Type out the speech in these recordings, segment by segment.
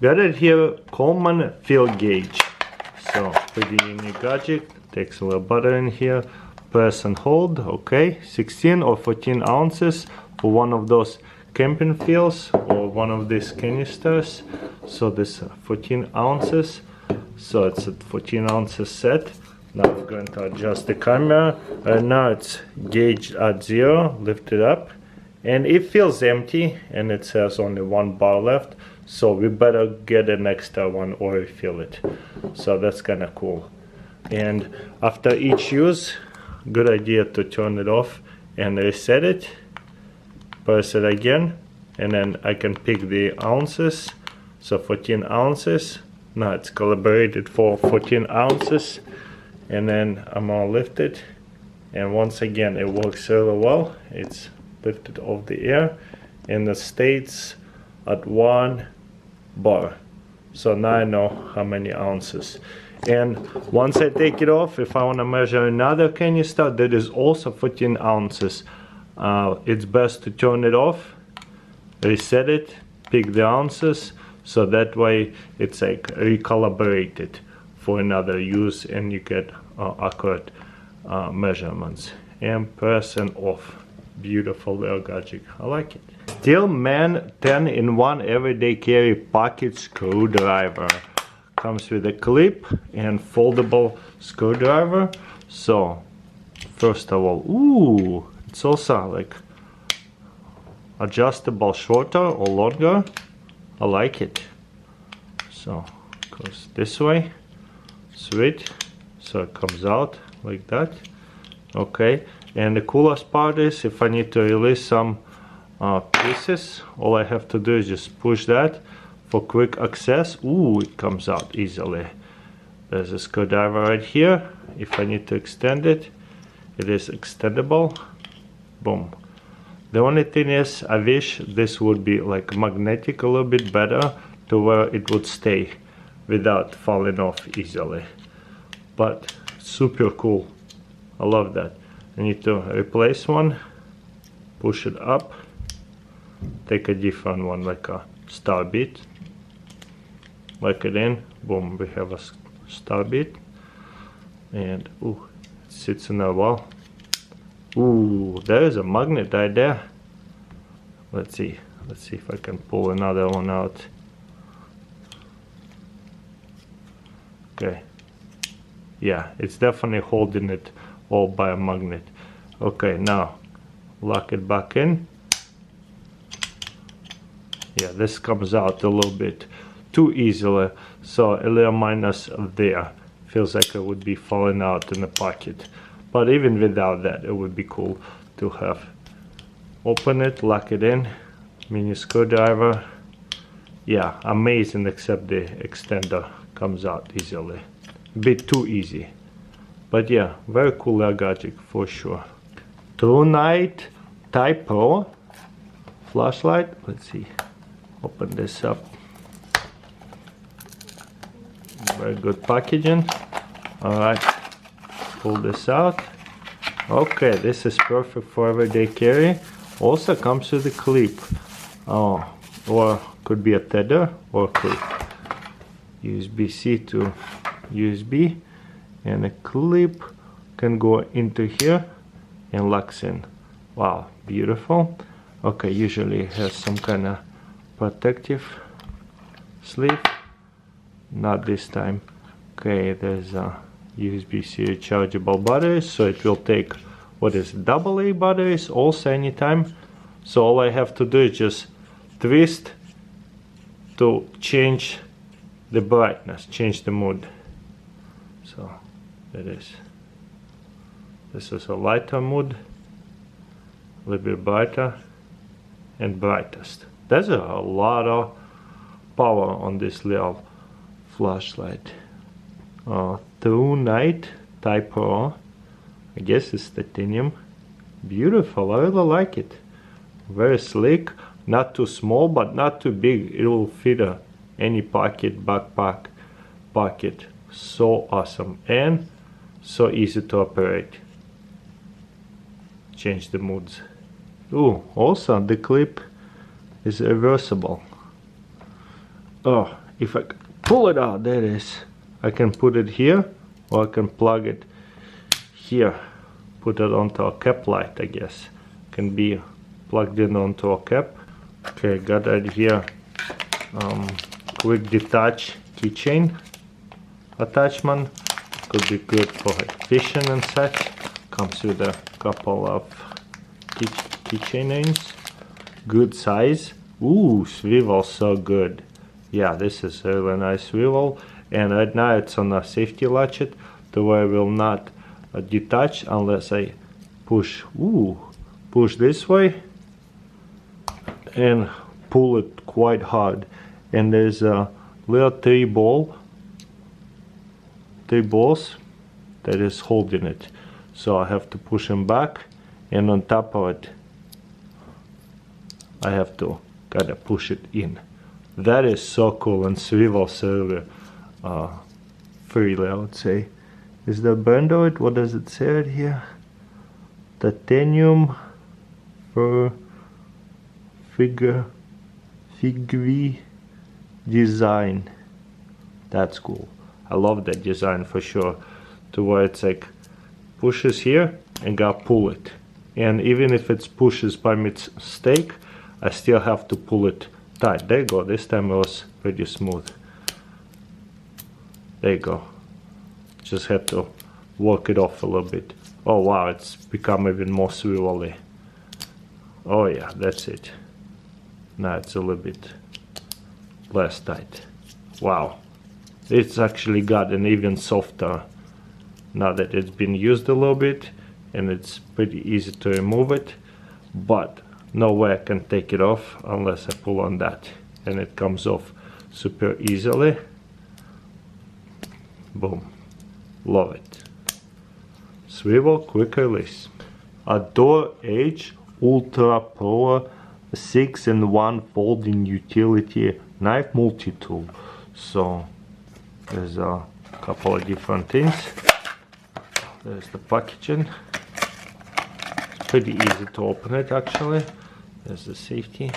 Got it here, Coleman field gauge. So pretty unique gadget. Takes a little butter in here. Press and hold. Okay, 16 or 14 ounces for one of those camping fields or one of these canisters. So this 14 ounces. So it's a 14 ounces set. Now we're going to adjust the camera. Right now it's gauged at 0. Lift it up. And it feels empty and it says only 1 bar left. So we better get an extra one or refill it. So that's kind of cool. And after each use, good idea to turn it off and reset it. Press it again. And then I can pick the ounces. So 14 ounces. Now it's calibrated for 14 ounces. And then I'm gonna lift it. And once again, it works really well. It's lifted off the air and it stays at 1 bar. So now I know how many ounces. And once I take it off, if I want to measure another canister that is also 14 ounces, it's best to turn it off, reset it, pick the ounces, so that way it's like recalibrated for another use and you get accurate measurements. And press and off. Beautiful little gadget. I like it. Stillman 10-in-1 everyday carry pocket screwdriver. Comes with a clip and foldable screwdriver. So first of all, ooh, it's also like adjustable shorter or longer. I like it. So it goes this way. Sweet. So it comes out like that. Okay. And the coolest part is if I need to release some pieces, all I have to do is just push that for quick access. Ooh, it comes out easily. There's a screwdriver right here. If I need to extend it, it is extendable. Boom. The only thing is, I wish this would be like magnetic a little bit better to where it would stay without falling off easily. But super cool. I love that. I need to replace one, push it up, take a different one like a star bead, lock it in, boom, we have a star bead, and ooh, it sits in the wall. Ooh, there is a magnet right there. Let's see if I can pull another one out. Okay, yeah, it's definitely holding it all by a magnet. Okay, now lock it back in. Yeah, this comes out a little bit too easily, so a little minus there. Feels like it would be falling out in the pocket, but even without that it would be cool to have. Open it, lock it in, mini screwdriver. Yeah, amazing, except the extender comes out easily. A bit too easy. But yeah, very cool gadget for sure. True Night Type Pro flashlight. Let's see. Open this up. Very good packaging. Alright. Pull this out. Okay, this is perfect for everyday carry. Also comes with a clip. Oh, or could be a tether or clip. USB-C to USB. And a clip can go into here and locks in. Wow, beautiful. Okay, usually it has some kind of protective sleeve. Not this time. Okay, there's a USB-C rechargeable batteries, so it will take what is AA batteries also anytime. So all I have to do is just twist to change the brightness, change the mood. So it is. This is a lighter mood, a little bit brighter, and brightest. There's a lot of power on this little flashlight. True Night Type Pro. I guess it's titanium. Beautiful, I really like it. Very sleek, not too small but not too big. It will fit any pocket, backpack, pocket. So awesome and so easy to operate. Change the moods. Ooh, also the clip is reversible. Oh, if I pull it out, there it is. I can put it here, or I can plug it here. Put it onto a cap light, I guess. Can be plugged in onto a cap. Okay, got it here. Quick detach keychain attachment. Could be good for like fishing and such. Comes with a couple of keychain names. Good size. Ooh, swivel, so good. Yeah, this is a really nice swivel. And right now it's on a safety latchet, the way I will not detach unless I push. Ooh, push this way and pull it quite hard. And there's a little three balls that is holding it. So I have to push them back, and on top of it I have to gotta push it in. That is so cool, and swivels really freely, I would say. Is the brand of it? What does it say right here? Titanium for figure design. That's cool. I love that design for sure. To where it's like pushes here and gotta pull it. And even if it's pushes by mistake, I still have to pull it tight. There you go. This time it was pretty smooth. There you go. Just had to work it off a little bit. Oh wow, it's become even more swivelly. Oh yeah, that's it. Now it's a little bit less tight. Wow. It's actually got an even softer now that it's been used a little bit, and it's pretty easy to remove it, but no way I can take it off unless I pull on that, and it comes off super easily. Boom. Love it. Swivel quick release. A Door Edge Ultra Pro 6-in-1 folding utility knife multi-tool. So there's a couple of different things. There's the packaging. It's pretty easy to open it actually. There's the safety.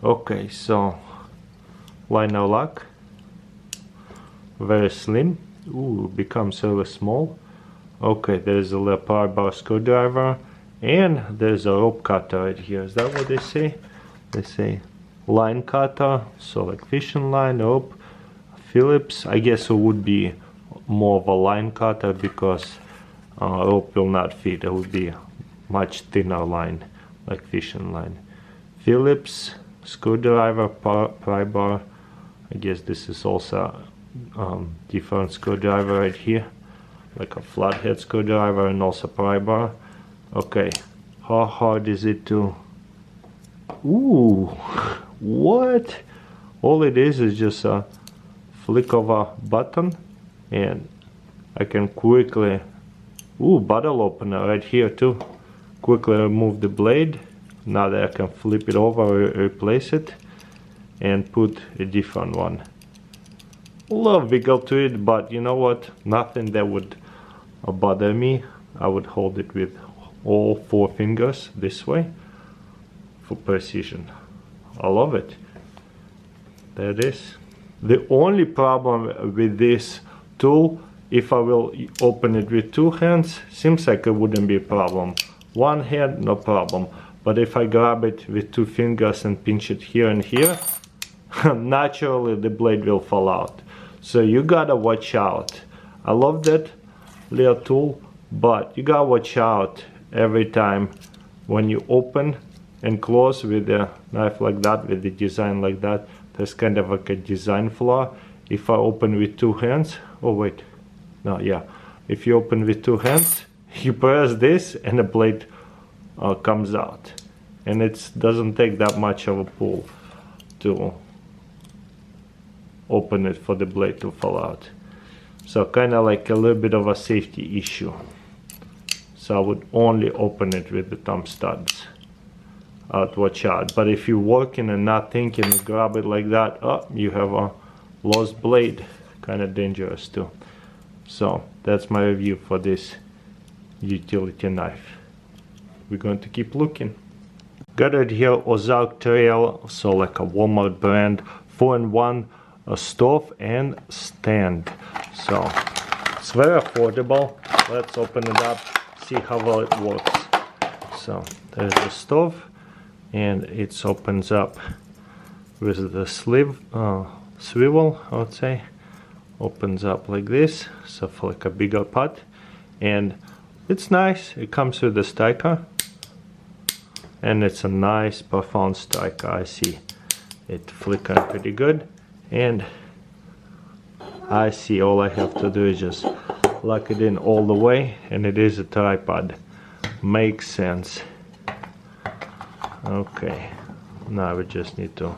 Okay, so liner lock. Very slim. Ooh, becomes really small. Okay, there's a little power bar screwdriver, and there's a rope cutter right here. Is that what they say? They say line cutter, so like fishing line, rope. Phillips, I guess it would be more of a line cutter because rope will not fit. It would be much thinner line, like fishing line. Phillips screwdriver, pry bar. I guess this is also different screwdriver right here, like a flathead screwdriver, and also pry bar. Okay, how hard is it to? Ooh, what? All it is just a flick of a button, and I can quickly, bottle opener right here too. Quickly remove the blade. Now that I can flip it over, replace it, and put a different one. A little wiggle to it, but you know what? Nothing that would bother me. I would hold it with all 4 fingers this way for precision. I love it. There it is. The only problem with this tool, if I will open it with 2 hands, seems like it wouldn't be a problem. 1 hand, no problem. But if I grab it with 2 fingers and pinch it here and here, naturally the blade will fall out. So you gotta watch out. I love that little tool, but you gotta watch out every time when you open and close with a knife like that, with the design like that. There's kind of like a design flaw. If I open with 2 hands, oh wait, no, yeah. If you open with 2 hands, you press this and the blade comes out. And it doesn't take that much of a pull to open it for the blade to fall out. So kind of like a little bit of a safety issue. So I would only open it with the thumb studs. I'd watch out. But if you're working and not thinking, you grab it like that, you have a lost blade. Kind of dangerous too. So that's my review for this utility knife. We're going to keep looking. Got it here, Ozark Trail, so like a Walmart brand, 4-in-1 a stove and stand. So it's very affordable. Let's open it up, see how well it works. So there's the stove, and it opens up with the swivel, I would say. Opens up like this, so for like a bigger pot, and it's nice. It comes with a striker, and it's a nice profound striker. I see it flickering pretty good, and I see all I have to do is just lock it in all the way, and it is a tripod. Makes sense. Okay, now we just need to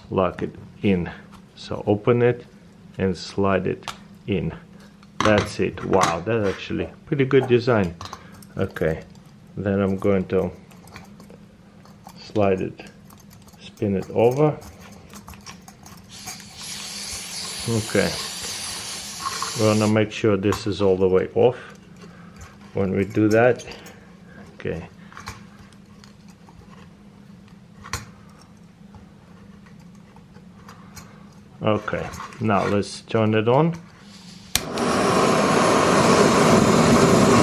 lock it in. So open it and slide it in. That's it. Wow, that's actually pretty good design. Okay, then I'm going to slide it, spin it over. Okay, we want to make sure this is all the way off when we do that. Okay. Okay, now let's turn it on.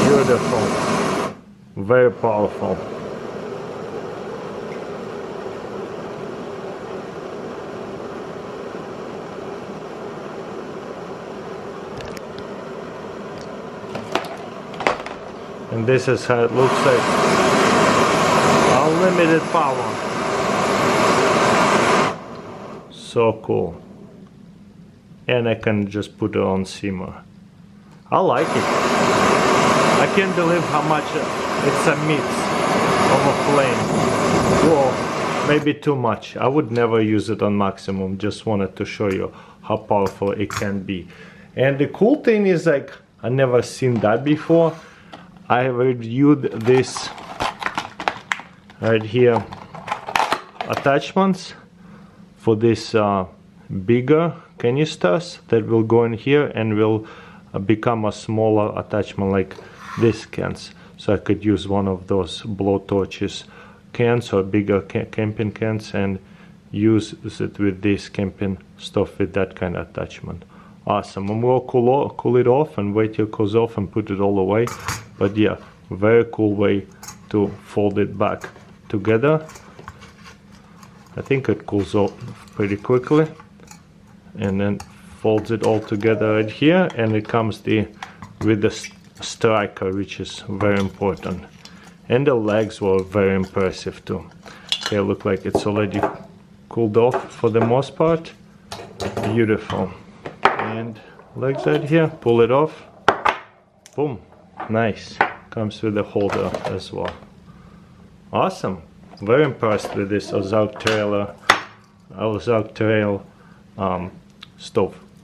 Beautiful. Very powerful. And this is how it looks like. Unlimited power. So cool. And I can just put it on simmer. I like it. I can't believe how much it's emits of a flame. Whoa, maybe too much. I would never use it on maximum. Just wanted to show you how powerful it can be. And the cool thing is, like, I never seen that before. I reviewed this right here attachments for this bigger canisters that will go in here and will become a smaller attachment like this cans. So I could use one of those blowtorches cans or bigger camping cans and use it with this camping stuff with that kind of attachment. Awesome. I'm gonna cool it off and wait till it cools off and put it all away. But yeah, very cool way to fold it back together. I think it cools off pretty quickly, and then folds it all together right here, and it comes with the striker, which is very important. And the legs were very impressive too. Okay, look like it's already cooled off for the most part. Beautiful. And legs right here, pull it off. Boom. Nice. Comes with a holder as well. Awesome. Very impressed with this Ozark Trail stove.